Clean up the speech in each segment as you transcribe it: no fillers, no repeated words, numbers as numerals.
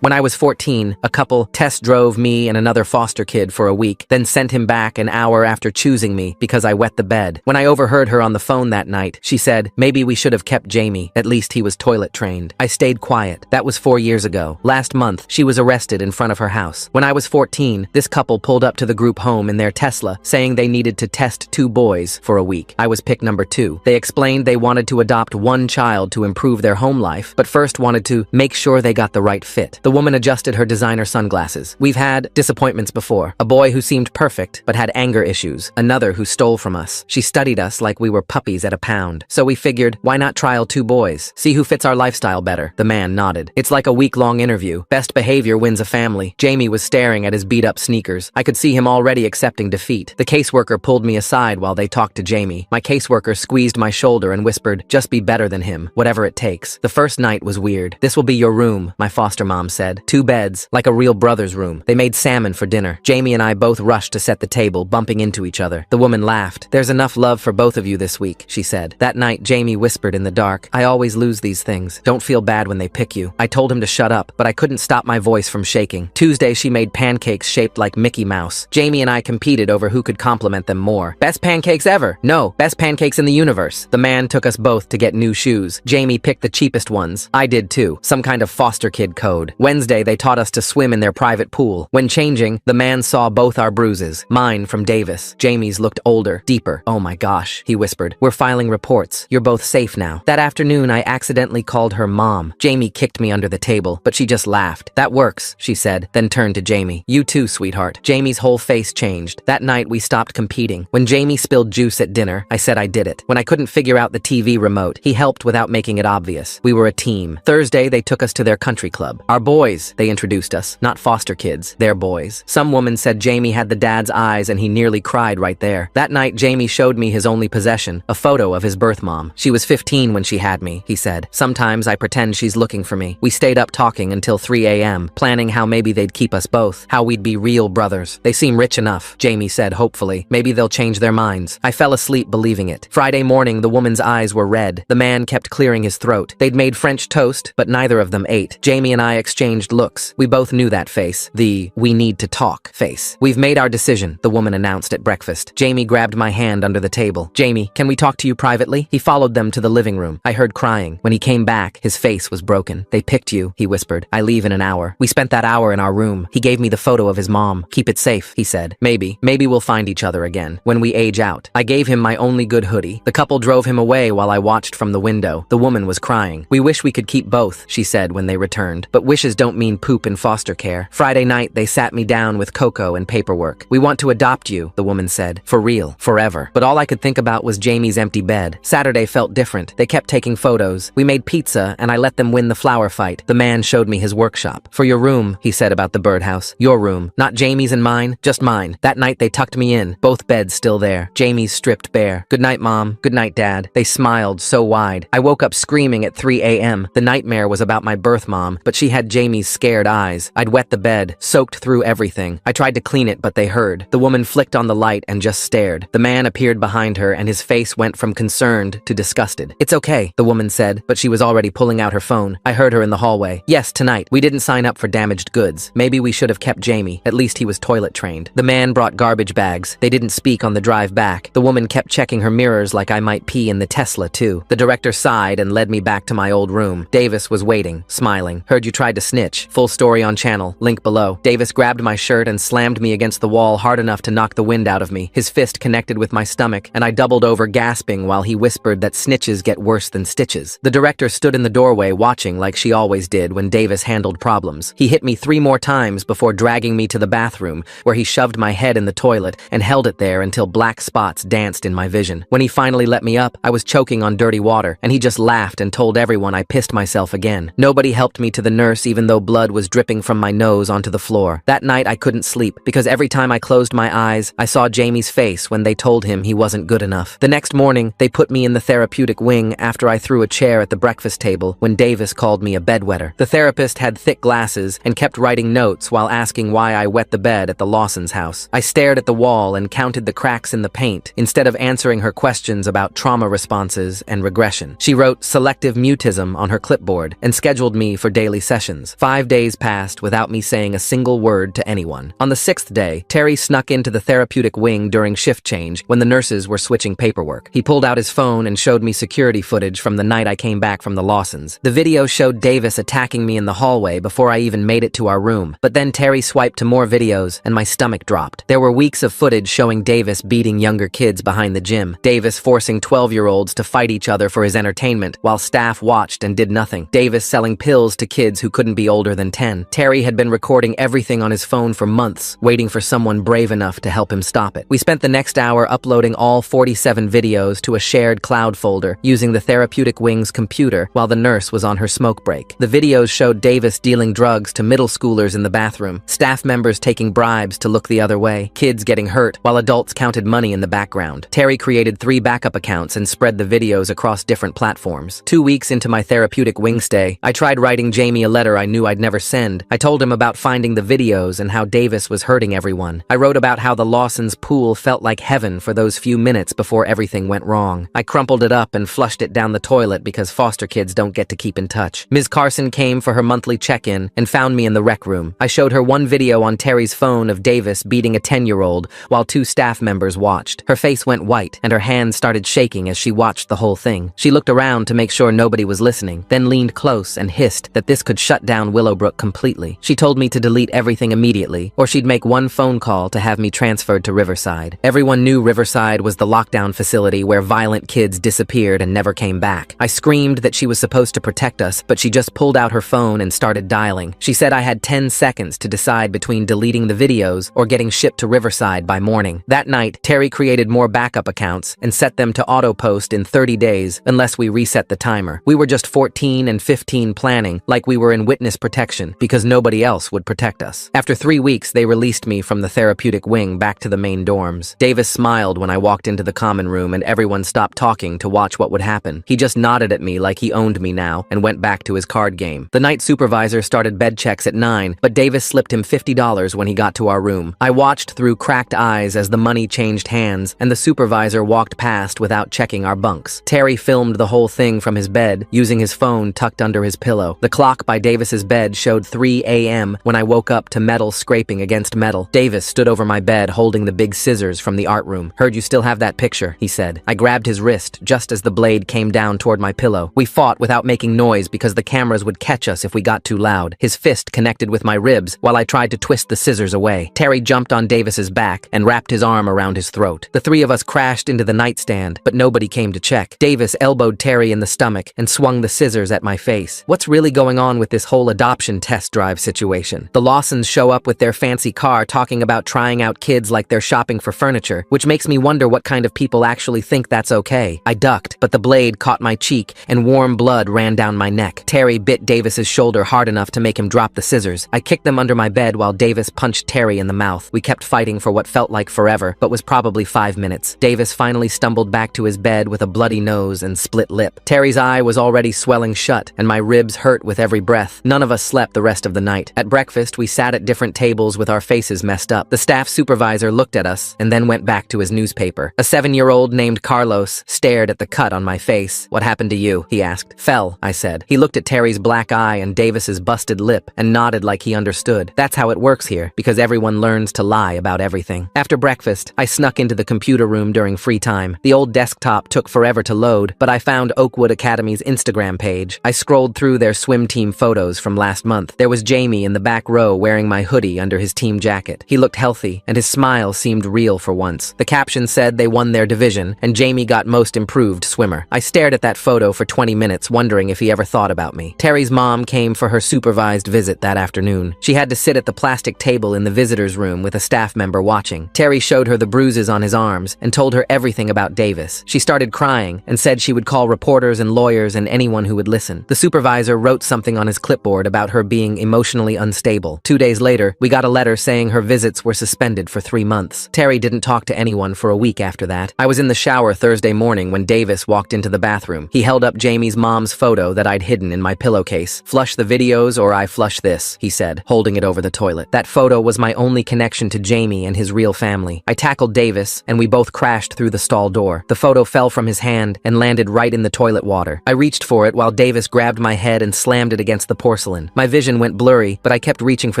When I was 14, a couple test drove me and another foster kid for a week, then sent him back an hour after choosing me because I wet the bed. When I overheard her on the phone that night, she said, maybe we should have kept Jamie, at least he was toilet trained. I stayed quiet. That was 4 years ago. Last month, she was arrested in front of her house. When I was 14, this couple pulled up to the group home in their Tesla, saying they needed to test 2 boys for a week. I was pick number 2. They explained they wanted to adopt 1 child to improve their home life, but first wanted to make sure they got the right fit. The woman adjusted her designer sunglasses. We've had disappointments before. A boy who seemed perfect, but had anger issues. Another who stole from us. She studied us like we were puppies at a pound. So we figured, why not trial 2 boys? See who fits our lifestyle better. The man nodded. It's like a week-long interview. Best behavior wins a family. Jamie was staring at his beat-up sneakers. I could see him already accepting defeat. The caseworker pulled me aside while they talked to Jamie. My caseworker squeezed my shoulder and whispered, just be better than him, whatever it takes. The first night was weird. This will be your room, my foster mom said. 2 beds, like a real brother's room. They made salmon for dinner. Jamie and I both rushed to set the table, bumping into each other. The woman laughed. There's enough love for both of you this week, she said. That night, Jamie whispered in the dark, I always lose these things. Don't feel bad when they pick you. I told him to shut up, but I couldn't stop my voice from shaking. Tuesday, she made pancakes shaped like Mickey Mouse. Jamie and I competed over who could compliment them more. Best pancakes ever. No, best pancakes in the universe. The man took us both to get new shoes. Jamie picked the cheapest ones. I did too. Some kind of foster kid code. Wednesday, they taught us to swim in their private pool. When changing, the man saw both our bruises. Mine from Davis. Jamie's looked older, deeper. Oh my gosh, he whispered. We're filing reports. You're both safe now. That afternoon, I accidentally called her mom. Jamie kicked me under the table, but she just laughed. That works, she said, then turned to Jamie. You too, sweetheart. Jamie's whole face changed. That night, we stopped competing. When Jamie spilled juice at dinner, I said I did it. When I couldn't figure out the TV remote, he helped without making it obvious. We were a team. Thursday, they took us to their country club. Our boys, they introduced us, not foster kids, their boys. Some woman said Jamie had the dad's eyes and he nearly cried right there. That night, Jamie showed me his only possession, a photo of his birth mom. She was 15 when she had me, he said. Sometimes I pretend she's looking for me. We stayed up talking until 3 a.m., planning how maybe they'd keep us both, how we'd be real brothers. They seem rich enough, Jamie said hopefully. Maybe they'll change their minds. I fell asleep believing it. Friday morning, the woman's eyes were red. The man kept clearing his throat. They'd made French toast, but neither of them ate. Jamie and I exchanged looks. We both knew that face, the we need to talk face. We've made our decision, the woman announced at breakfast. Jamie grabbed my hand under the table. Jamie, can we talk to you privately? He followed them to the living room. I heard crying. When he came back, his face was broken. They picked you, he whispered. I leave in an hour. We spent that hour in our room. He gave me the photo of his mom. Keep it safe, he said. Maybe we'll find each other again when we age out. I gave him my only good hoodie. The couple drove him away while I watched from the window. The woman was crying. We wish we could keep both, she said when they returned. But wishes don't mean poop in foster care. Friday night, they sat me down with cocoa and paperwork. We want to adopt you, the woman said. For real, forever. But all I could think about was Jamie's empty bed. Saturday felt different. They kept taking photos. We made pizza and I let them win the flower fight. The man showed me his workshop. For your room, he said about the birdhouse. Your room. Not Jamie's and mine, just mine. That night they tucked me in. Both beds still there. Jamie's stripped bare. Good night, Mom. Good night, Dad. They smiled so wide. I woke up screaming at 3 a.m. The nightmare was about my birth mom, but she had Jamie's scared eyes. I'd wet the bed, soaked through everything. I tried to clean it, but they heard. The woman flicked on the light and just stared. The man appeared behind her and his face went from concerned to disgusted. It's okay, the woman said, but she was already pulling out her phone. I heard her in the hallway. Yes, tonight. We didn't sign up for damaged goods. Maybe we should have kept Jamie. At least he was toilet trained. The man brought garbage bags. They didn't speak on the drive back. The woman kept checking her mirrors like I might pee in the Tesla too. The director sighed and led me back to my old room. Davis was waiting, smiling. Heard you tried to snitch. Full story on channel. Link below. Davis grabbed my shirt and slammed me against the wall hard enough to knock the wind out of me. His fist connected with my stomach, and I doubled over gasping while he whispered that snitches get worse than stitches. The director stood in the doorway watching like she always did when Davis handled problems. He hit me 3 more times before dragging me to the bathroom, where he shoved my head in the toilet and held it there until black spots danced in my vision. When he finally let me up, I was choking on dirty water, and he just laughed and told everyone I pissed myself again. Nobody helped me to the nurse even though blood was dripping from my nose onto the floor. That night I couldn't sleep because every time I closed my eyes, I saw Jamie's face when they told him he wasn't good enough. The next morning, they put me in the therapeutic wing after I threw a chair at the breakfast table when Davis called me a bedwetter. The therapist had thick glasses and kept writing notes while asking why I wet the bed at the Lawson's house. I stared at the wall and counted the cracks in the paint instead of answering her questions about trauma responses and regression. She wrote selective mutism on her clipboard and scheduled me for daily sessions. Lawsons. 5 days passed without me saying a single word to anyone. On the 6th day, Terry snuck into the therapeutic wing during shift change when the nurses were switching paperwork. He pulled out his phone and showed me security footage from the night I came back from the Lawsons. The video showed Davis attacking me in the hallway before I even made it to our room. But then Terry swiped to more videos and my stomach dropped. There were weeks of footage showing Davis beating younger kids behind the gym. Davis forcing 12-year-olds to fight each other for his entertainment while staff watched and did nothing. Davis selling pills to kids who couldn't be older than 10. Terry had been recording everything on his phone for months, waiting for someone brave enough to help him stop it. We spent the next hour uploading all 47 videos to a shared cloud folder using the therapeutic wing's computer while the nurse was on her smoke break. The videos showed Davis dealing drugs to middle schoolers in the bathroom, staff members taking bribes to look the other way, kids getting hurt while adults counted money in the background. Terry created 3 backup accounts and spread the videos across different platforms. 2 weeks into my therapeutic wing stay, I tried writing Jamie a letter I knew I'd never send. I told him about finding the videos and how Davis was hurting everyone. I wrote about how the Lawsons pool felt like heaven for those few minutes before everything went wrong. I crumpled it up and flushed it down the toilet because foster kids don't get to keep in touch. Ms. Carson came for her monthly check-in and found me in the rec room. I showed her one video on Terry's phone of Davis beating a 10-year-old while 2 staff members watched. Her face went white and her hands started shaking as she watched the whole thing. She looked around to make sure nobody was listening, then leaned close and hissed that this could shut down Willowbrook completely. She told me to delete everything immediately, or she'd make one phone call to have me transferred to Riverside. Everyone knew Riverside was the lockdown facility where violent kids disappeared and never came back. I screamed that she was supposed to protect us, but she just pulled out her phone and started dialing. She said I had 10 seconds to decide between deleting the videos or getting shipped to Riverside by morning. That night, Terry created more backup accounts and set them to auto-post in 30 days unless we reset the timer. We were just 14 and 15 planning like we were in witness protection because nobody else would protect us. After 3 weeks, they released me from the therapeutic wing back to the main dorms. Davis smiled when I walked into the common room and everyone stopped talking to watch what would happen. He just nodded at me like he owned me now and went back to his card game. The night supervisor started bed checks at 9, but Davis slipped him $50 when he got to our room. I watched through cracked eyes as the money changed hands and the supervisor walked past without checking our bunks. Terry filmed the whole thing from his bed, using his phone tucked under his pillow. The clock by Davis's bed showed 3 a.m. when I woke up to metal scraping against metal. Davis stood over my bed holding the big scissors from the art room. "Heard you still have that picture," he said. I grabbed his wrist just as the blade came down toward my pillow. We fought without making noise because the cameras would catch us if we got too loud. His fist connected with my ribs while I tried to twist the scissors away. Terry jumped on Davis's back and wrapped his arm around his throat. The 3 of us crashed into the nightstand, but nobody came to check. Davis elbowed Terry in the stomach and swung the scissors at my face. What's really going on with this whole adoption test drive situation? The Lawsons show up with their fancy car talking about trying out kids like they're shopping for furniture, which makes me wonder what kind of people actually think that's okay. I ducked, but the blade caught my cheek and warm blood ran down my neck. Terry bit Davis's shoulder hard enough to make him drop the scissors. I kicked them under my bed while Davis punched Terry in the mouth. We kept fighting for what felt like forever, but was probably 5 minutes. Davis finally stumbled back to his bed with a bloody nose and split lip. Terry's eye was already swelling shut, and my ribs hurt with every breath. None of us slept the rest of the night. At breakfast, we sat at different tables with our faces messed up. The staff supervisor looked at us and then went back to his newspaper. A 7-year-old named Carlos stared at the cut on my face. "What happened to you?" he asked. "Fell," I said. He looked at Terry's black eye and Davis's busted lip and nodded like he understood. That's how it works here, because everyone learns to lie about everything. After breakfast, I snuck into the computer room during free time. The old desktop took forever to load, but I found Oakwood Academy's Instagram page. I scrolled through their swim team photos from last month. There was Jamie in the back row wearing my hoodie under his team jacket. He looked healthy, and his smile seemed real for once. The caption said they won their division, and Jamie got most improved swimmer. I stared at that photo for 20 minutes, wondering if he ever thought about me. Terry's mom came for her supervised visit that afternoon. She had to sit at the plastic table in the visitor's room with a staff member watching. Terry showed her the bruises on his arms and told her everything about Davis. She started crying and said she would call reporters and lawyers and anyone who would listen. The supervisor wrote something on his clipboard about her being emotionally unstable. 2 days later, we got a letter saying her visits were suspended for 3 months. Terry didn't talk to anyone for a week after that. I was in the shower Thursday morning when Davis walked into the bathroom. He held up Jamie's mom's photo that I'd hidden in my pillowcase. "Flush the videos or I flush this," he said, holding it over the toilet. That photo was my only connection to Jamie and his real family. I tackled Davis, and we both crashed through the stall door. The photo fell from his hand and landed right in the toilet water. I reached for it while Davis grabbed my head and slammed it against the porcelain porcelain. My vision went blurry, but I kept reaching for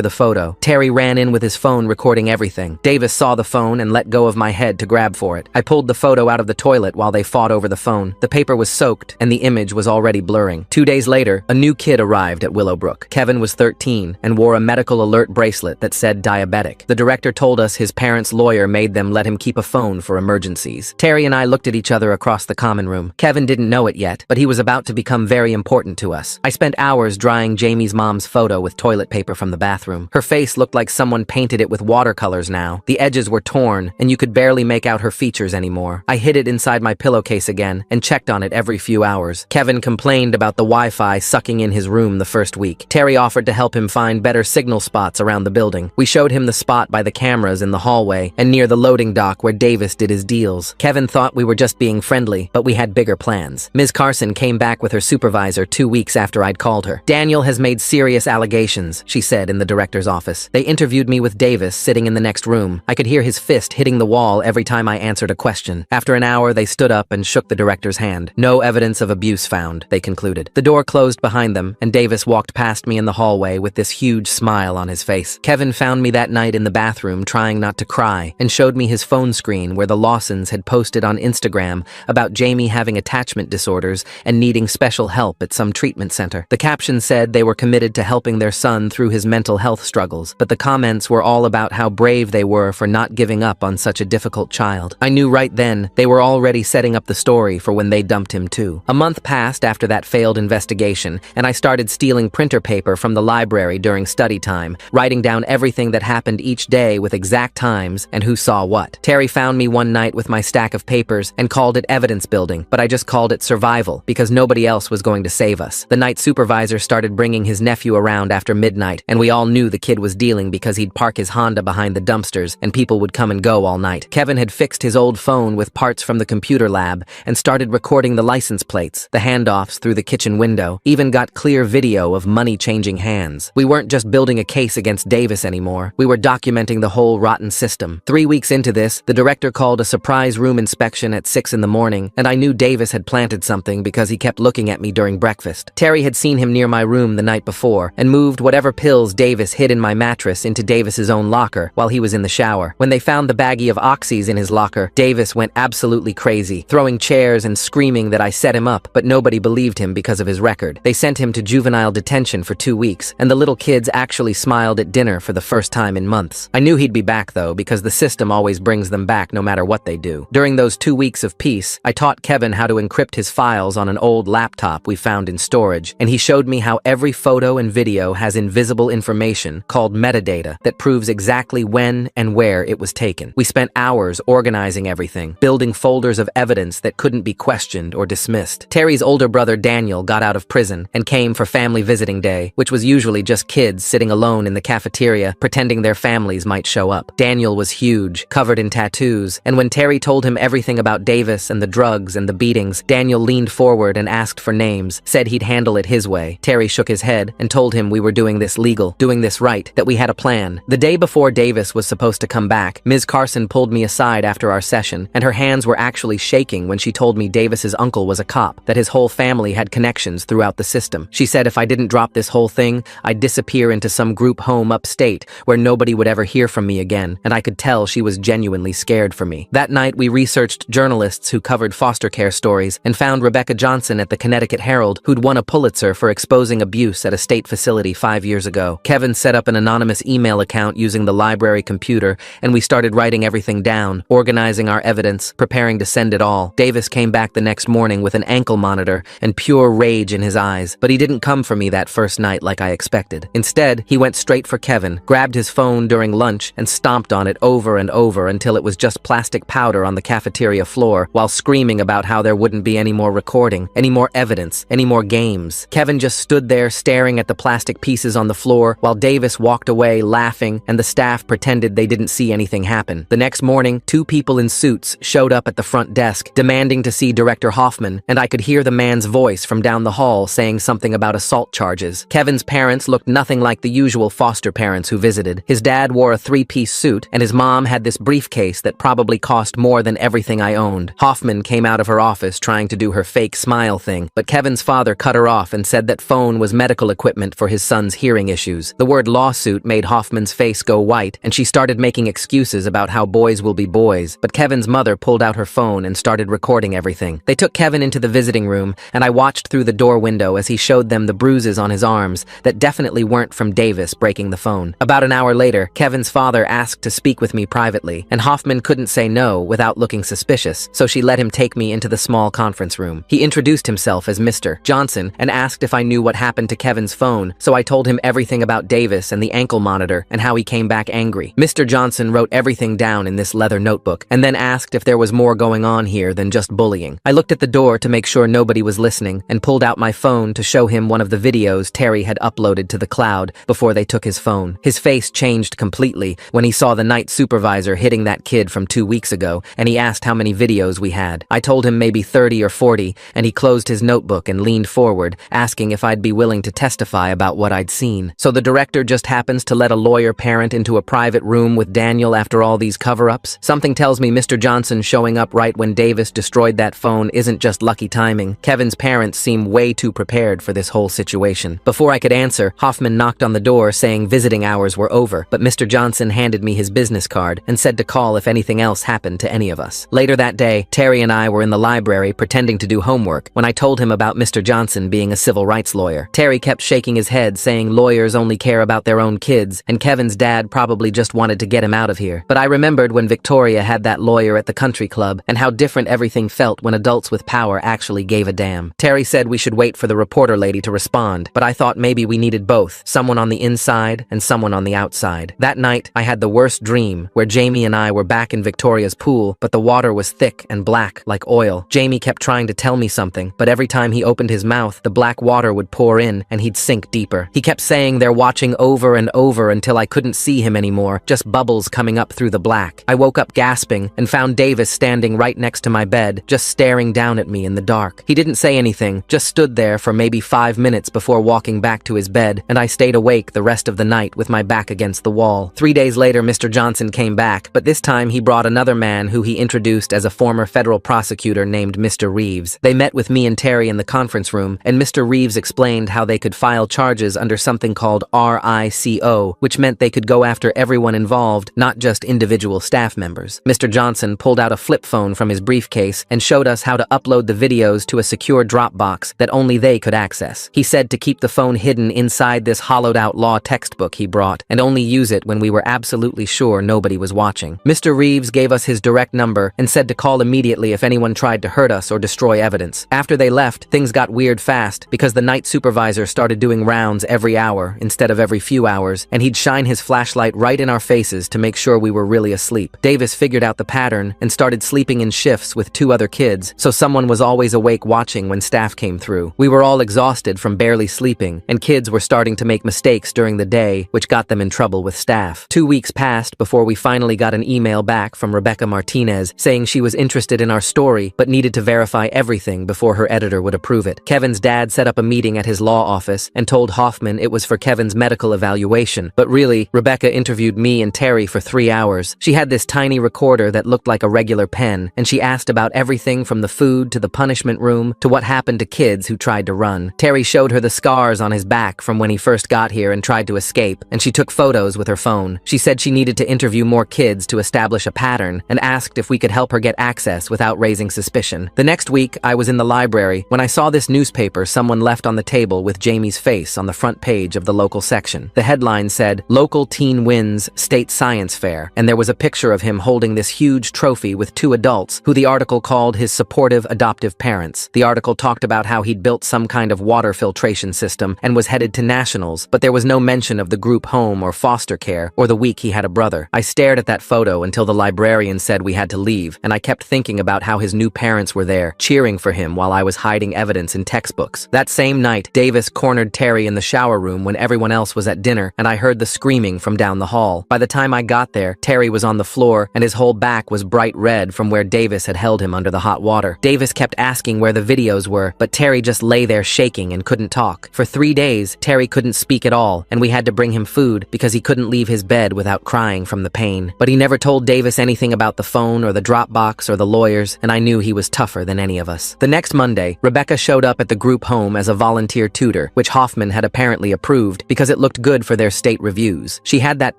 the photo. Terry ran in with his phone recording everything. Davis saw the phone and let go of my head to grab for it. I pulled the photo out of the toilet while they fought over the phone. The paper was soaked, and the image was already blurring. 2 days later, a new kid arrived at Willowbrook. Kevin was 13 and wore a medical alert bracelet that said diabetic. The director told us his parents' lawyer made them let him keep a phone for emergencies. Terry and I looked at each other across the common room. Kevin didn't know it yet, but he was about to become very important to us. I spent hours drying Jamie's mom's photo with toilet paper from the bathroom. Her face looked like someone painted it with watercolors now. The edges were torn, and you could barely make out her features anymore. I hid it inside my pillowcase again and checked on it every few hours. Kevin complained about the Wi-Fi sucking in his room the first week. Terry offered to help him find better signal spots around the building. We showed him the spot by the cameras in the hallway and near the loading dock where Davis did his deals. Kevin thought we were just being friendly, but we had bigger plans. Ms. Carson came back with her supervisor 2 weeks after I'd called her. Daniel has made serious allegations, she said in the director's office. They interviewed me with Davis sitting in the next room. I could hear his fist hitting the wall every time I answered a question. After an hour, they stood up and shook the director's hand. No evidence of abuse found, they concluded. The door closed behind them, and Davis walked past me in the hallway with this huge smile on his face. Kevin found me that night in the bathroom trying not to cry and showed me his phone screen where the Lawsons had posted on Instagram about Jamie having attachment disorders and needing special help at some treatment center. The caption said they were committed to helping their son through his mental health struggles, but the comments were all about how brave they were for not giving up on such a difficult child. I knew right then they were already setting up the story for when they dumped him too. A month passed after that failed investigation, and I started stealing printer paper from the library during study time, writing down everything that happened each day with exact times and who saw what. Terry found me one night with my stack of papers and called it evidence building, but I just called it survival because nobody else was going to save us. The night supervisor started bringing his nephew around after midnight, and we all knew the kid was dealing because he'd park his Honda behind the dumpsters and people would come and go all night. Kevin had fixed his old phone with parts from the computer lab and started recording the license plates, the handoffs through the kitchen window, even got clear video of money changing hands. We weren't just building a case against Davis anymore. We were documenting the whole rotten system. 3 weeks into this, the director called a surprise room inspection at 6 in the morning, and I knew Davis had planted something because he kept looking at me during breakfast. Terry had seen him near my room the night before and moved whatever pills Davis hid in my mattress into Davis's own locker while he was in the shower. When they found the baggie of oxys in his locker, Davis went absolutely crazy, throwing chairs and screaming that I set him up, but nobody believed him because of his record. They sent him to juvenile detention for 2 weeks, and the little kids actually smiled at dinner for the first time in months. I knew he'd be back though, because the system always brings them back no matter what they do. During those 2 weeks of peace, I taught Kevin how to encrypt his files on an old laptop we found in storage, and he showed me how every photo and video has invisible information called metadata that proves exactly when and where it was taken. We spent hours organizing everything, building folders of evidence that couldn't be questioned or dismissed. Terry's older brother Daniel got out of prison and came for family visiting day, which was usually just kids sitting alone in the cafeteria pretending their families might show up. Daniel was huge, covered in tattoos, and when Terry told him everything about Davis and the drugs and the beatings, Daniel leaned forward and asked for names, said he'd handle it his way. Terry shook his head and told him we were doing this legal, doing this right, that we had a plan. The day before Davis was supposed to come back, Ms. Carson pulled me aside after our session, and her hands were actually shaking when she told me Davis's uncle was a cop, that his whole family had connections throughout the system. She said if I didn't drop this whole thing, I'd disappear into some group home upstate where nobody would ever hear from me again, and I could tell she was genuinely scared for me. That night, we researched journalists who covered foster care stories and found Rebecca Johnson at the Connecticut Herald, who'd won a Pulitzer for exposing abuse at a state facility 5 years ago. Kevin set up an anonymous email account using the library computer, and we started writing everything down, organizing our evidence, preparing to send it all. Davis came back the next morning with an ankle monitor and pure rage in his eyes, but he didn't come for me that first night like I expected. Instead, he went straight for Kevin, grabbed his phone during lunch, and stomped on it over and over until it was just plastic powder on the cafeteria floor, while screaming about how there wouldn't be any more recording, any more evidence, any more games. Kevin just stood there staring at the plastic pieces on the floor while Davis walked away laughing and the staff pretended they didn't see anything happen. The next morning, 2 people in suits showed up at the front desk demanding to see Director Hoffman, and I could hear the man's voice from down the hall saying something about assault charges. Kevin's parents looked nothing like the usual foster parents who visited. His dad wore a 3-piece suit, and his mom had this briefcase that probably cost more than everything I owned. Hoffman came out of her office trying to do her fake smile thing, but Kevin's father cut her off and said that phone was medical equipment for his son's hearing issues. The word lawsuit made Hoffman's face go white, and she started making excuses about how boys will be boys, but Kevin's mother pulled out her phone and started recording everything. They took Kevin into the visiting room, and I watched through the door window as he showed them the bruises on his arms that definitely weren't from Davis breaking the phone. About an hour later, Kevin's father asked to speak with me privately, and Hoffman couldn't say no without looking suspicious, so she let him take me into the small conference room. He introduced himself as Mr. Johnson and asked if I knew what happened to Kevin's phone, so I told him everything about Davis and the ankle monitor and how he came back angry. Mr. Johnson wrote everything down in this leather notebook and then asked if there was more going on here than just bullying. I looked at the door to make sure nobody was listening and pulled out my phone to show him one of the videos Terry had uploaded to the cloud before they took his phone. His face changed completely when he saw the night supervisor hitting that kid from 2 weeks ago, and he asked how many videos we had. I told him maybe 30 or 40, and he closed his notebook and leaned forward, asking if I'd be willing to testify about what I'd seen. So the director just happens to let a lawyer parent into a private room with Daniel after all these cover-ups? Something tells me Mr. Johnson showing up right when Davis destroyed that phone isn't just lucky timing. Kevin's parents seem way too prepared for this whole situation. Before I could answer, Hoffman knocked on the door saying visiting hours were over, but Mr. Johnson handed me his business card and said to call if anything else happened to any of us. Later that day, Terry and I were in the library pretending to do homework when I told him about Mr. Johnson being a civil rights lawyer. Terry kept shaking his head saying lawyers only care about their own kids and Kevin's dad probably just wanted to get him out of here. But I remembered when Victoria had that lawyer at the country club and how different everything felt when adults with power actually gave a damn. Terry said we should wait for the reporter lady to respond, but I thought maybe we needed both, someone on the inside and someone on the outside. That night, I had the worst dream where Jamie and I were back in Victoria's pool, but the water was thick and black like oil. Jamie kept trying to tell me something, but every time he opened his mouth, the black water would pour in and he'd sink deeper. He kept saying they're watching over and over until I couldn't see him anymore, just bubbles coming up through the black. I woke up gasping and found Davis standing right next to my bed, just staring down at me in the dark. He didn't say anything, just stood there for maybe 5 minutes before walking back to his bed, and I stayed awake the rest of the night with my back against the wall. 3 days later, Mr. Johnson came back, but this time he brought another man who he introduced as a former federal prosecutor named Mr. Reeves. They met with me and Terry in the conference room, and Mr. Reeves explained how they could file charges under something called RICO, which meant they could go after everyone involved, not just individual staff members. Mr. Johnson pulled out a flip phone from his briefcase and showed us how to upload the videos to a secure Dropbox that only they could access. He said to keep the phone hidden inside this hollowed-out law textbook he brought, and only use it when we were absolutely sure nobody was watching. Mr. Reeves gave us his direct number and said to call immediately if anyone tried to hurt us or destroy evidence. After they left, things got weird fast because the night supervisor started doing rounds every hour instead of every few hours, and he'd shine his flashlight right in our faces to make sure we were really asleep. Davis figured out the pattern and started sleeping in shifts with 2 other kids, so someone was always awake watching when staff came through. We were all exhausted from barely sleeping, and kids were starting to make mistakes during the day, which got them in trouble with staff. 2 weeks passed before we finally got an email back from Rebecca Martinez saying she was interested in our story but needed to verify everything before her editor would approve it. Kevin's dad set up a meeting at his law office and told Hoffman it was for Kevin's medical evaluation, but really, Rebecca interviewed me and Terry for 3 hours. She had this tiny recorder that looked like a regular pen, and she asked about everything from the food to the punishment room to what happened to kids who tried to run. Terry showed her the scars on his back from when he first got here and tried to escape, and she took photos with her phone. She said she needed to interview more kids to establish a pattern and asked if we could help her get access without raising suspicion. The next week, I was in the library when I saw this newspaper someone left on the table with Jamie's face on the front page of the local section. The headline said, "Local Teen Wins State Science Fair," and there was a picture of him holding this huge trophy with 2 adults who the article called his supportive adoptive parents. The article talked about how he'd built some kind of water filtration system and was headed to nationals, but there was no mention of the group home or foster care or the week he had a brother. I stared at that photo until the librarian said we had to leave, and I kept thinking about how his new parents were there, cheering for him while I was hiding evidence in textbooks. That same night, Davis cornered Terry in the shower room when everyone else was at dinner, and I heard the screaming from down the hall. By the time I got there, Terry was on the floor, and his whole back was bright red from where Davis had held him under the hot water. Davis kept asking where the videos were, but Terry just lay there shaking and couldn't talk. For 3 days, Terry couldn't speak at all, and we had to bring him food because he couldn't leave his bed without crying from the pain. But he never told Davis anything about the phone or the Dropbox or the lawyers, and I knew he was tougher than any of us. The next Monday, Rebecca showed up at the group home as a volunteer tutor. computer, which Hoffman had apparently approved because it looked good for their state reviews. She had that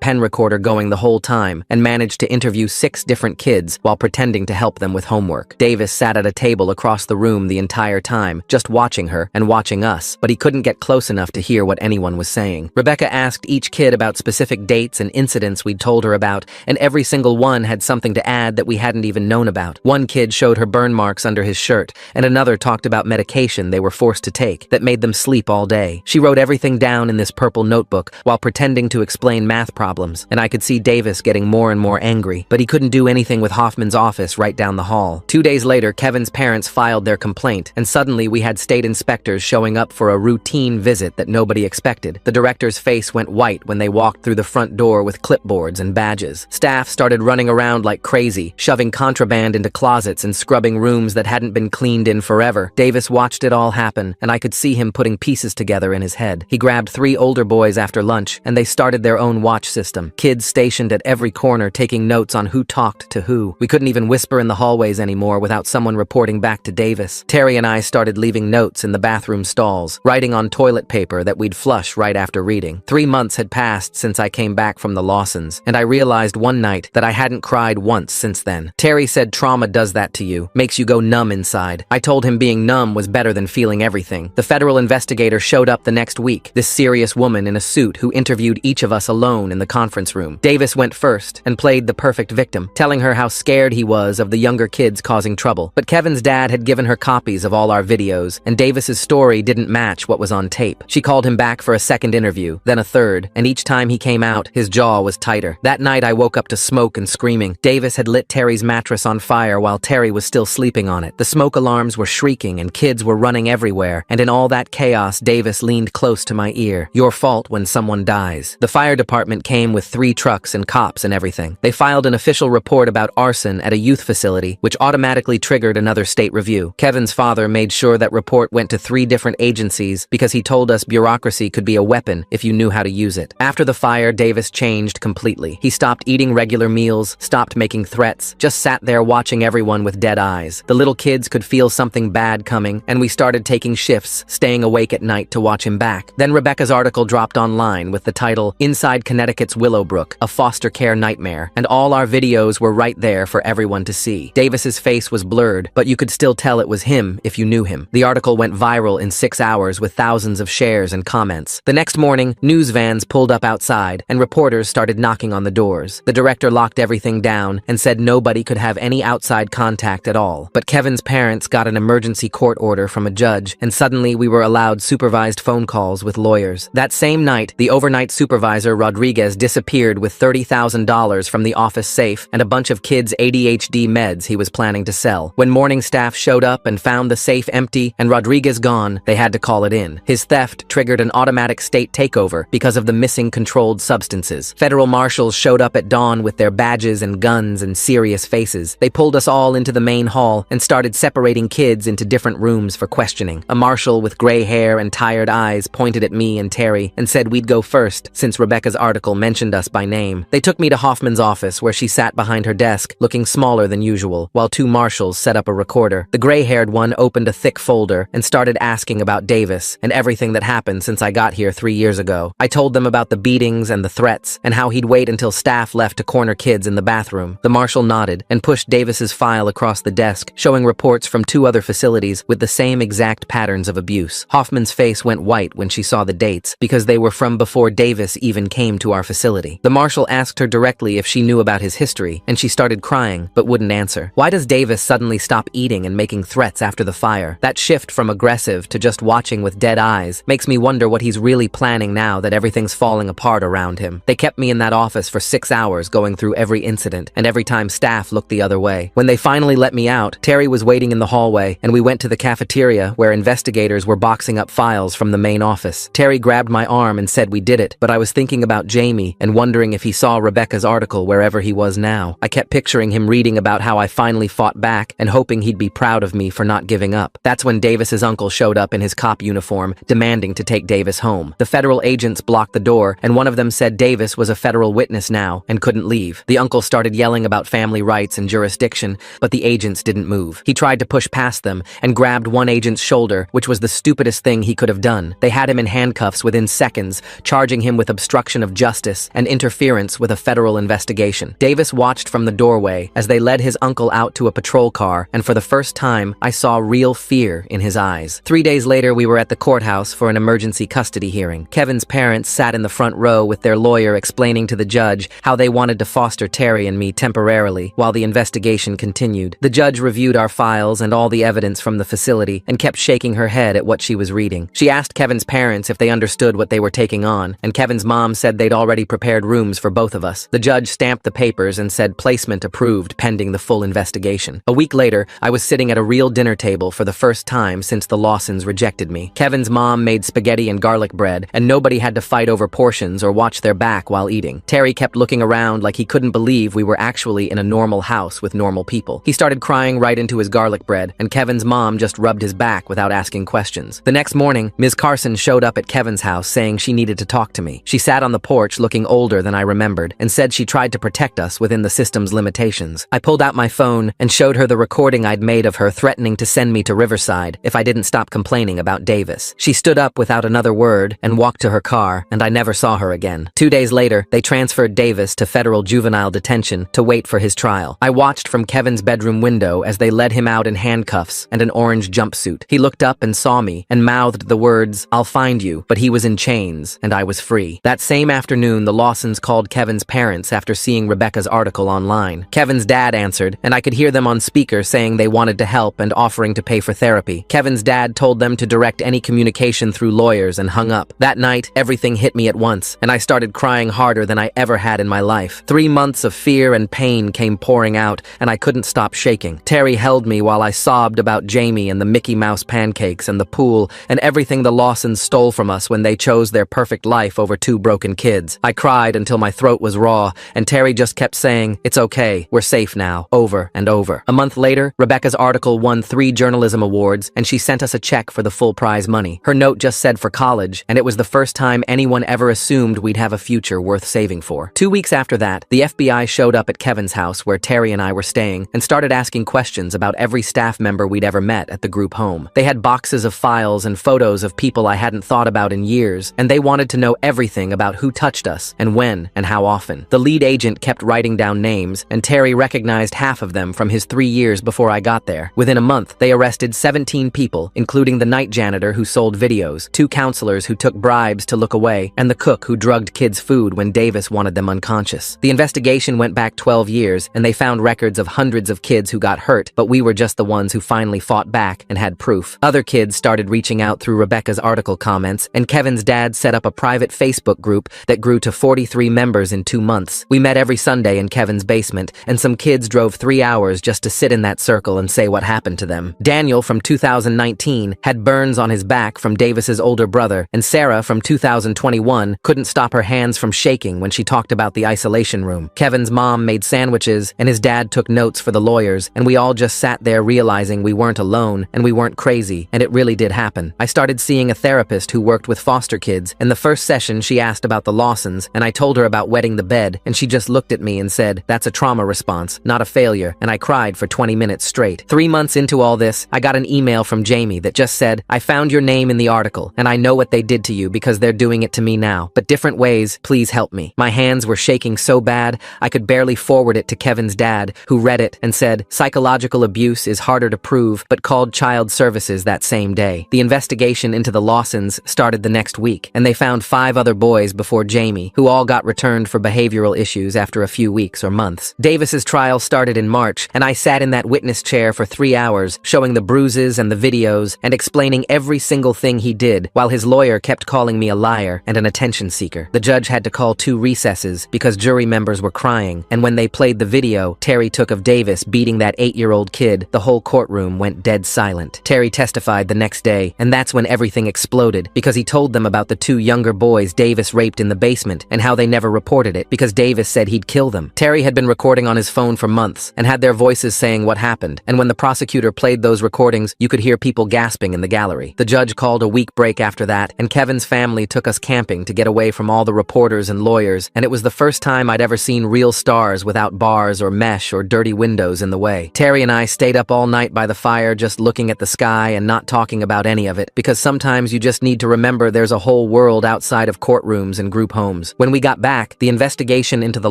pen recorder going the whole time and managed to interview 6 different kids while pretending to help them with homework. Davis sat at a table across the room the entire time, just watching her and watching us, but he couldn't get close enough to hear what anyone was saying. Rebecca asked each kid about specific dates and incidents we'd told her about, and every single one had something to add that we hadn't even known about. One kid showed her burn marks under his shirt, and another talked about medication they were forced to take that made them sleep all day. She wrote everything down in this purple notebook while pretending to explain math problems, and I could see Davis getting more and more angry, but he couldn't do anything with Hoffman's office right down the hall. 2 days later, Kevin's parents filed their complaint, and suddenly we had state inspectors showing up for a routine visit that nobody expected. The director's face went white when they walked through the front door with clipboards and badges. Staff started running around like crazy, shoving contraband into closets and scrubbing rooms that hadn't been cleaned in forever. Davis watched it all happen, and I could see him putting pieces together in his head. He grabbed 3 older boys after lunch, and they started their own watch system. Kids stationed at every corner taking notes on who talked to who. We couldn't even whisper in the hallways anymore without someone reporting back to Davis. Terry and I started leaving notes in the bathroom stalls, writing on toilet paper that we'd flush right after reading. 3 months had passed since I came back from the Lawsons, and I realized one night that I hadn't cried once since then. Terry said trauma does that to you, makes you go numb inside. I told him being numb was better than feeling everything. The federal investigator showed up the next week, this serious woman in a suit who interviewed each of us alone in the conference room. Davis went first and played the perfect victim, telling her how scared he was of the younger kids causing trouble. But Kevin's dad had given her copies of all our videos, and Davis's story didn't match what was on tape. She called him back for a second interview, then a third, and each time he came out, his jaw was tighter. That night I woke up to smoke and screaming. Davis had lit Terry's mattress on fire while Terry was still sleeping on it. The smoke alarms were shrieking and kids were running everywhere, and in all that chaos, Davis leaned close to my ear. Your fault when someone dies. The fire department came with 3 trucks and cops and everything. They filed an official report about arson at a youth facility, which automatically triggered another state review. Kevin's father made sure that report went to 3 different agencies because he told us bureaucracy could be a weapon if you knew how to use it. After the fire, Davis changed completely. He stopped eating regular meals, stopped making threats, just sat there watching everyone with dead eyes. The little kids could feel something bad coming, and we started taking shifts, staying awake at night to watch him back. Then Rebecca's article dropped online with the title, Inside Connecticut's Willowbrook, a foster care nightmare, and all our videos were right there for everyone to see. Davis's face was blurred, but you could still tell it was him if you knew him. The article went viral in 6 hours with thousands of shares and comments. The next morning, news vans pulled up outside, and reporters started knocking on the doors. The director locked everything down and said nobody could have any outside contact at all. But Kevin's parents got an emergency court order from a judge, and suddenly we were allowed supervised phone calls with lawyers. That same night, the overnight supervisor Rodriguez disappeared with $30,000 from the office safe and a bunch of kids' ADHD meds he was planning to sell. When morning staff showed up and found the safe empty and Rodriguez gone, they had to call it in. His theft triggered an automatic state takeover because of the missing controlled substances. Federal marshals showed up at dawn with their badges and guns and serious faces. They pulled us all into the main hall and started separating kids into different rooms for questioning. A marshal with gray hair and tired eyes pointed at me and Terry and said we'd go first since Rebecca's article mentioned us by name. They took me to Hoffman's office where she sat behind her desk, looking smaller than usual, while 2 marshals set up a recorder. The gray-haired one opened a thick folder and started asking about Davis and everything that happened since I got here 3 years ago. I told them about the beatings and the threats and how he'd wait until staff left to corner kids in the bathroom. The marshal nodded and pushed Davis's file across the desk, showing reports from 2 other facilities with the same exact patterns of abuse. Hoffman's face went white when she saw the dates because they were from before Davis even came to our facility. The marshal asked her directly if she knew about his history, and she started crying but wouldn't answer. Why does Davis suddenly stop eating and making threats after the fire? That shift from aggressive to just watching with dead eyes makes me wonder what he's really planning now that everything's falling apart around him. They kept me in that office for 6 hours going through every incident, and every time staff looked the other way. When they finally let me out, Terry was waiting in the hallway, and we went to the cafeteria where investigators were boxing up files from the main office. Terry grabbed my arm and said we did it, but I was thinking about Jamie and wondering if he saw Rebecca's article wherever he was now. I kept picturing him reading about how I finally fought back and hoping he'd be proud of me for not giving up. That's when Davis's uncle showed up in his cop uniform, demanding to take Davis home. The federal agents blocked the door, and one of them said Davis was a federal witness now and couldn't leave. The uncle started yelling about family rights and jurisdiction, but the agents didn't move. He tried to push past them and grabbed one agent's shoulder, which was the stupidest thing thing he could have done. They had him in handcuffs within seconds, charging him with obstruction of justice and interference with a federal investigation. Davis watched from the doorway as they led his uncle out to a patrol car, and for the first time, I saw real fear in his eyes. 3 days later, we were at the courthouse for an emergency custody hearing. Kevin's parents sat in the front row with their lawyer explaining to the judge how they wanted to foster Terry and me temporarily while the investigation continued. The judge reviewed our files and all the evidence from the facility and kept shaking her head at what she was reading. She asked Kevin's parents if they understood what they were taking on, and Kevin's mom said they'd already prepared rooms for both of us. The judge stamped the papers and said placement approved pending the full investigation. A week later, I was sitting at a real dinner table for the first time since the Lawsons rejected me. Kevin's mom made spaghetti and garlic bread, and nobody had to fight over portions or watch their back while eating. Terry kept looking around like he couldn't believe we were actually in a normal house with normal people. He started crying right into his garlic bread, and Kevin's mom just rubbed his back without asking questions. The next morning, Ms. Carson showed up at Kevin's house saying she needed to talk to me. She sat on the porch looking older than I remembered and said she tried to protect us within the system's limitations. I pulled out my phone and showed her the recording I'd made of her threatening to send me to Riverside if I didn't stop complaining about Davis. She stood up without another word and walked to her car, and I never saw her again. 2 days later, they transferred Davis to federal juvenile detention to wait for his trial. I watched from Kevin's bedroom window as they led him out in handcuffs and an orange jumpsuit. He looked up and saw me and mouthed the words, "I'll find you," but he was in chains and I was free. That same afternoon, the Lawsons called Kevin's parents after seeing Rebecca's article online. Kevin's dad answered, and I could hear them on speaker saying they wanted to help and offering to pay for therapy. Kevin's dad told them to direct any communication through lawyers and hung up. That night, everything hit me at once, and I started crying harder than I ever had in my life. 3 months of fear and pain came pouring out, and I couldn't stop shaking. Terry held me while I sobbed about Jamie and the Mickey Mouse pancakes and the pool and everything the Lawsons stole from us when they chose their perfect life over 2 broken kids. I cried until my throat was raw, and Terry just kept saying, "It's okay, we're safe now," over and over. A month later, Rebecca's article won 3 journalism awards, and she sent us a check for the full prize money. Her note just said for college, and it was the first time anyone ever assumed we'd have a future worth saving for. 2 weeks after that, the FBI showed up at Kevin's house where Terry and I were staying and started asking questions about every staff member we'd ever met at the group home. They had boxes of files and photos of people I hadn't thought about in years, and they wanted to know everything about who touched us and when and how often. The lead agent kept writing down names, and Terry recognized half of them from his 3 years before I got there. Within a month, they arrested 17 people, including the night janitor who sold videos, 2 counselors who took bribes to look away, and the cook who drugged kids' food when Davis wanted them unconscious. The investigation went back 12 years, and they found records of hundreds of kids who got hurt, but we were just the ones who finally fought back and had proof. Other kids started reaching out through Rebecca's article comments, and Kevin's dad set up a private Facebook group that grew to 43 members in 2 months. We met every Sunday in Kevin's basement, and some kids drove 3 hours just to sit in that circle and say what happened to them. Daniel from 2019 had burns on his back from Davis's older brother, and Sarah from 2021 couldn't stop her hands from shaking when she talked about the isolation room. Kevin's mom made sandwiches, and his dad took notes for the lawyers, and we all just sat there realizing we weren't alone, and we weren't crazy, and it really did happen. I started seeing a therapist who worked with foster kids, and the first session she asked about the Lawsons, and I told her about wetting the bed, and she just looked at me and said, "That's a trauma response, not a failure," and I cried for 20 minutes straight. 3 months into all this, I got an email from Jamie that just said, "I found your name in the article, and I know what they did to you because they're doing it to me now, but different ways, please help me." My hands were shaking so bad, I could barely forward it to Kevin's dad, who read it and said, "Psychological abuse is harder to prove," but called child services that same day. The investigation into the Lawsons started the next week, and they found 5 other boys before Jamie, who all got returned for behavioral issues after a few weeks or months. Davis's trial started in March, and I sat in that witness chair for 3 hours, showing the bruises and the videos and explaining every single thing he did, while his lawyer kept calling me a liar and an attention seeker. The judge had to call 2 recesses because jury members were crying, and when they played the video Terry took of Davis beating that 8-year-old kid, the whole courtroom went dead silent. Terry testified the next day, and that's when everything exploded, because he told them about the 2 younger boys Davis raped in the basement and how they never reported it because Davis said he'd kill them. Terry had been recording on his phone for months and had their voices saying what happened, and when the prosecutor played those recordings, you could hear people gasping in the gallery. The judge called a week break after that, and Kevin's family took us camping to get away from all the reporters and lawyers, and it was the first time I'd ever seen real stars without bars or mesh or dirty windows in the way. Terry and I stayed up all night by the fire just looking at the sky and not talking about any of it. it, because sometimes you just need to remember there's a whole world outside of courtrooms and group homes. When we got back, the investigation into the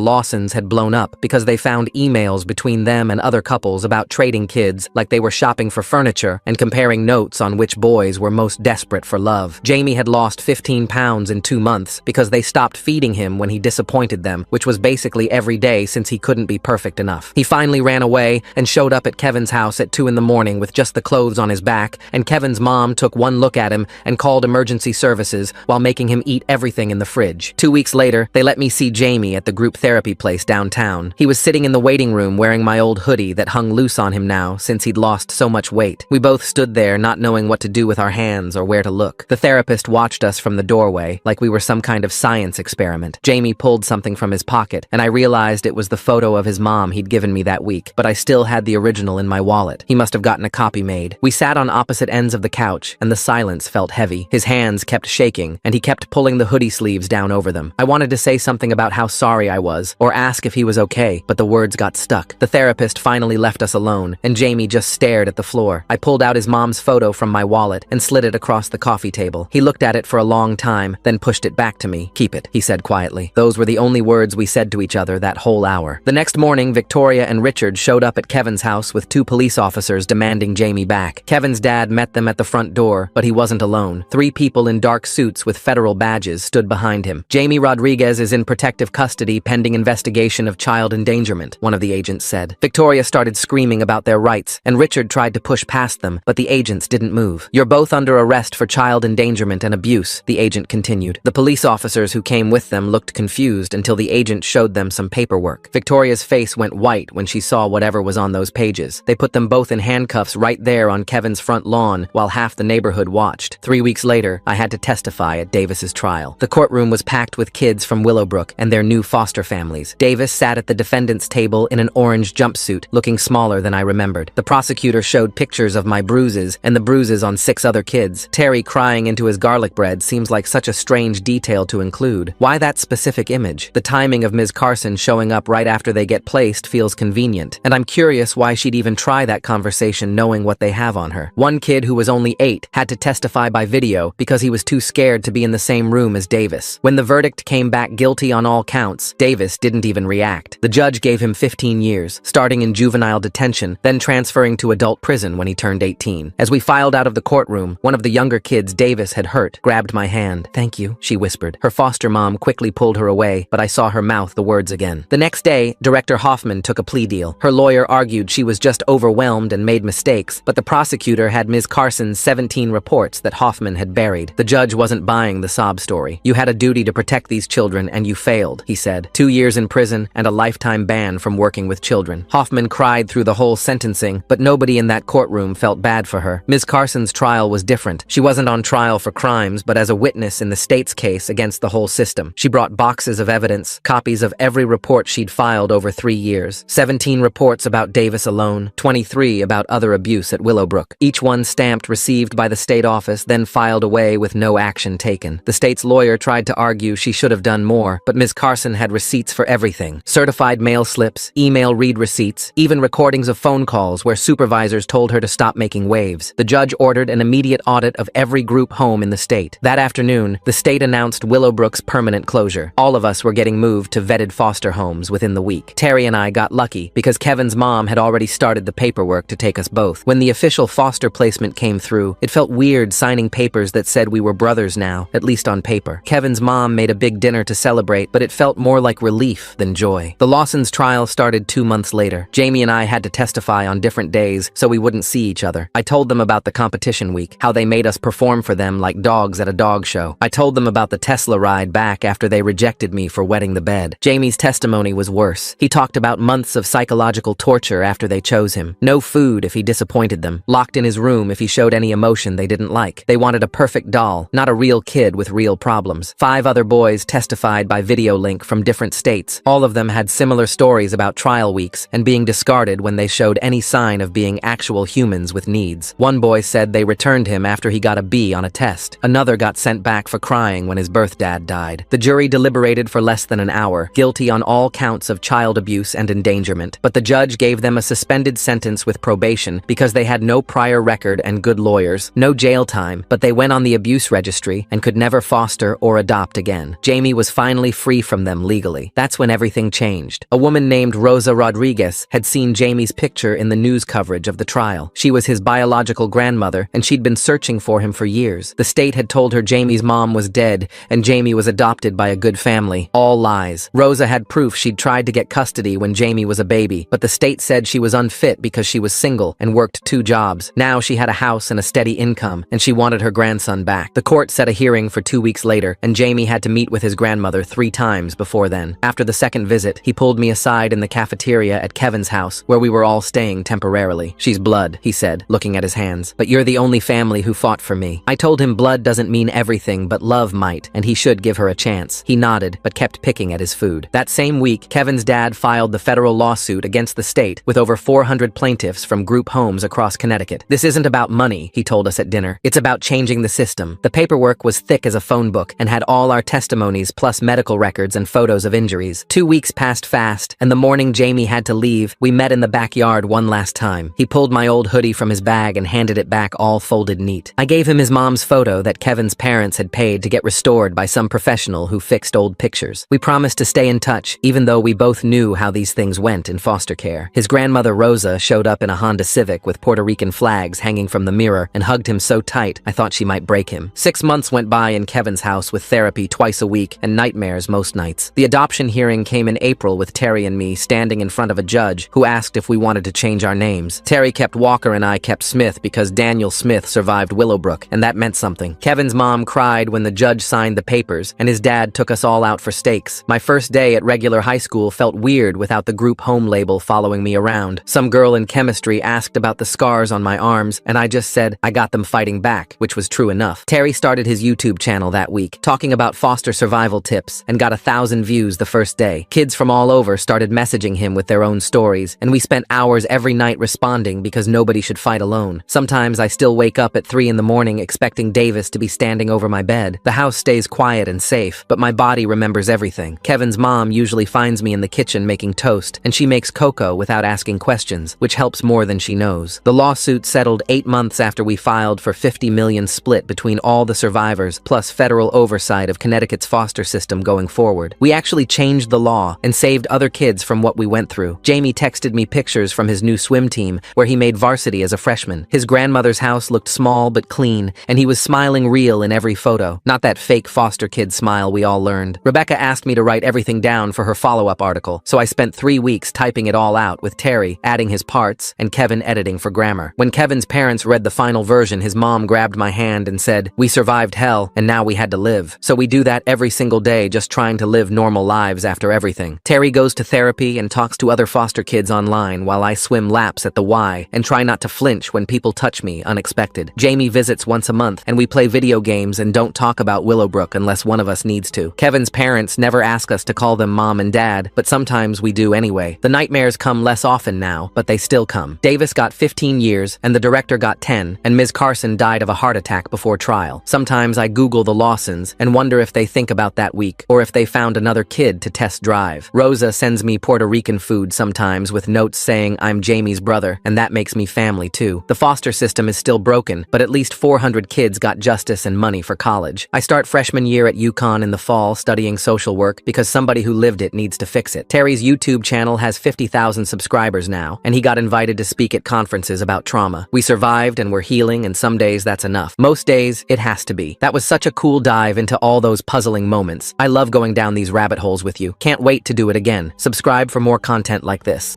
Lawsons had blown up because they found emails between them and other couples about trading kids like they were shopping for furniture and comparing notes on which boys were most desperate for love. Jamie had lost 15 pounds in 2 months because they stopped feeding him when he disappointed them, which was basically every day since he couldn't be perfect enough. He finally ran away and showed up at Kevin's house at 2 in the morning with just the clothes on his back, and Kevin's mom took one look at him and called emergency services while making him eat everything in the fridge. 2 weeks later, they let me see Jamie at the group therapy place downtown. He was sitting in the waiting room wearing my old hoodie that hung loose on him now since he'd lost so much weight. We both stood there not knowing what to do with our hands or where to look. The therapist watched us from the doorway like we were some kind of science experiment. Jamie pulled something from his pocket, and I realized it was the photo of his mom he'd given me that week, but I still had the original in my wallet. He must have gotten a copy made. We sat on opposite ends of the couch, and the silence felt heavy. His hands kept shaking, and he kept pulling the hoodie sleeves down over them. I wanted to say something about how sorry I was, or ask if he was okay, but the words got stuck. The therapist finally left us alone, and Jamie just stared at the floor. I pulled out his mom's photo from my wallet and slid it across the coffee table. He looked at it for a long time, then pushed it back to me. "Keep it," he said quietly. Those were the only words we said to each other that whole hour. The next morning, Victoria and Richard showed up at Kevin's house with 2 police officers demanding Jamie back. Kevin's dad met them at the front door, but he wasn't alone. 3 people in dark suits with federal badges stood behind him. "Jamie Rodriguez is in protective custody pending investigation of child endangerment," one of the agents said. Victoria started screaming about their rights, and Richard tried to push past them, but the agents didn't move. "You're both under arrest for child endangerment and abuse," the agent continued. The police officers who came with them looked confused until the agent showed them some paperwork. Victoria's face went white when she saw whatever was on those pages. They put them both in handcuffs right there on Kevin's front lawn while half the neighborhood watched. 3 weeks later, I had to testify at Davis's trial. The courtroom was packed with kids from Willowbrook and their new foster families. Davis sat at the defendant's table in an orange jumpsuit, looking smaller than I remembered. The prosecutor showed pictures of my bruises and the bruises on 6 other kids. Terry crying into his garlic bread seems like such a strange detail to include. Why that specific image? The timing of Ms. Carson showing up right after they get placed feels convenient, and I'm curious why she'd even try that conversation knowing what they have on her. One kid who was only 8 had to testify by video because he was too scared to be in the same room as Davis. When the verdict came back guilty on all counts, Davis didn't even react. The judge gave him 15 years, starting in juvenile detention, then transferring to adult prison when he turned 18. As we filed out of the courtroom, one of the younger kids Davis had hurt grabbed my hand. "Thank you," she whispered. Her foster mom quickly pulled her away, but I saw her mouth the words again. The next day, Director Hoffman took a plea deal. Her lawyer argued she was just overwhelmed and made mistakes, but the prosecutor had Ms. Carson's 17 reports that Hoffman had buried. The judge wasn't buying the sob story. "You had a duty to protect these children and you failed," he said. 2 years in prison and a lifetime ban from working with children. Hoffman cried through the whole sentencing, but nobody in that courtroom felt bad for her. Ms. Carson's trial was different. She wasn't on trial for crimes, but as a witness in the state's case against the whole system. She brought boxes of evidence, copies of every report she'd filed over 3 years. 17 reports about Davis alone, 23 about other abuse at Willowbrook. Each one stamped received by the state office, then filed away with no action taken. The state's lawyer tried to argue she should have done more, but Ms. Carson had receipts for everything. Certified mail slips, email read receipts, even recordings of phone calls where supervisors told her to stop making waves. The judge ordered an immediate audit of every group home in the state. That afternoon, the state announced Willowbrook's permanent closure. All of us were getting moved to vetted foster homes within the week. Terry and I got lucky because Kevin's mom had already started the paperwork to take us both. When the official foster placement came through, it felt weird signing papers that said we were brothers now, at least on paper. Kevin's mom made a big dinner to celebrate, but it felt more like relief than joy. The Lawsons' trial started 2 months later. Jamie and I had to testify on different days so we wouldn't see each other. I told them about the competition week, how they made us perform for them like dogs at a dog show. I told them about the Tesla ride back after they rejected me for wetting the bed. Jamie's testimony was worse. He talked about months of psychological torture after they chose him. No food if he disappointed them. Locked in his room if he showed any emotion they didn't like. They wanted a perfect doll, not a real kid with real problems. 5 other boys testified by video link from different states. All of them had similar stories about trial weeks and being discarded when they showed any sign of being actual humans with needs. One boy said they returned him after he got a B on a test. Another got sent back for crying when his birth dad died. The jury deliberated for less than an hour, guilty on all counts of child abuse and endangerment, but the judge gave them a suspended sentence with probation because they had no prior record and good lawyers, no No jail time, but they went on the abuse registry and could never foster or adopt again. Jamie was finally free from them legally. That's when everything changed. A woman named Rosa Rodriguez had seen Jamie's picture in the news coverage of the trial. She was his biological grandmother, and she'd been searching for him for years. The state had told her Jamie's mom was dead, and Jamie was adopted by a good family. All lies. Rosa had proof she'd tried to get custody when Jamie was a baby, but the state said she was unfit because she was single and worked 2 jobs. Now she had a house and a steady income, and she wanted her grandson back. The court set a hearing for 2 weeks later, and Jamie had to meet with his grandmother 3 times before then. After the second visit, he pulled me aside in the cafeteria at Kevin's house, where we were all staying temporarily. "She's blood," he said, looking at his hands, "but you're the only family who fought for me." I told him blood doesn't mean everything, but love might, and he should give her a chance. He nodded, but kept picking at his food. That same week, Kevin's dad filed the federal lawsuit against the state with over 400 plaintiffs from group homes across Connecticut. "This isn't about money," he told us at dinner. "It's about changing the system." The paperwork was thick as a phone book and had all our testimonies plus medical records and photos of injuries. 2 weeks passed fast, and the morning Jamie had to leave, we met in the backyard one last time. He pulled my old hoodie from his bag and handed it back all folded neat. I gave him his mom's photo that Kevin's parents had paid to get restored by some professional who fixed old pictures. We promised to stay in touch, even though we both knew how these things went in foster care. His grandmother Rosa showed up in a Honda Civic with Puerto Rican flags hanging from the mirror and hugged him so tight I thought she might break him. 6 months went by in Kevin's house with therapy twice a week and nightmares most nights. The adoption hearing came in April with Terry and me standing in front of a judge who asked if we wanted to change our names. Terry kept Walker and I kept Smith because Daniel Smith survived Willowbrook, and that meant something. Kevin's mom cried when the judge signed the papers, and his dad took us all out for steaks. My first day at regular high school felt weird without the group home label following me around. Some girl in chemistry asked about the scars on my arms, and I just said I got them fighting back, which was true enough. Terry started his YouTube channel that week, talking about foster survival tips, and got 1,000 views the first day. Kids from all over started messaging him with their own stories, and we spent hours every night responding because nobody should fight alone. Sometimes I still wake up at 3 in the morning expecting Davis to be standing over my bed. The house stays quiet and safe, but my body remembers everything. Kevin's mom usually finds me in the kitchen making toast, and she makes cocoa without asking questions, which helps more than she knows. The lawsuit settled 8 months after we filed for $50 million split between all the survivors, plus federal oversight of Connecticut's foster system going forward. We actually changed the law and saved other kids from what we went through. Jamie texted me pictures from his new swim team, where he made varsity as a freshman. His grandmother's house looked small but clean, and he was smiling real in every photo, not that fake foster kid smile we all learned. Rebecca asked me to write everything down for her follow-up article, so I spent 3 weeks typing it all out with Terry adding his parts and Kevin editing for grammar. When Kevin's parents read the final version, his mom grabbed my hand and said, "We survived hell, and now we had to live." So we do that every single day, just trying to live normal lives after everything. Terry goes to therapy and talks to other foster kids online while I swim laps at the Y and try not to flinch when people touch me unexpected. Jamie visits once a month, and we play video games and don't talk about Willowbrook unless one of us needs to. Kevin's parents never ask us to call them mom and dad, but sometimes we do anyway. The nightmares come less often now, but they still come. Davis got 15 years, and the director got 10, and Ms. Carson died of a heart attack before trial. Sometimes I Google the Lawsons and wonder if they think about that week, or if they found another kid to test drive. Rosa sends me Puerto Rican food sometimes with notes saying I'm Jamie's brother, and that makes me family too. The foster system is still broken, but at least 400 kids got justice and money for college. I start freshman year at UConn in the fall studying social work because somebody who lived it needs to fix it. Terry's YouTube channel has 50,000 subscribers now, and he got invited to speak at conferences about trauma. We survived and we're healing, and some days that's enough. Most days, it has to be. That was such a cool dive into all those puzzling moments. I love going down these rabbit holes with you. Can't wait to do it again. Subscribe for more content like this.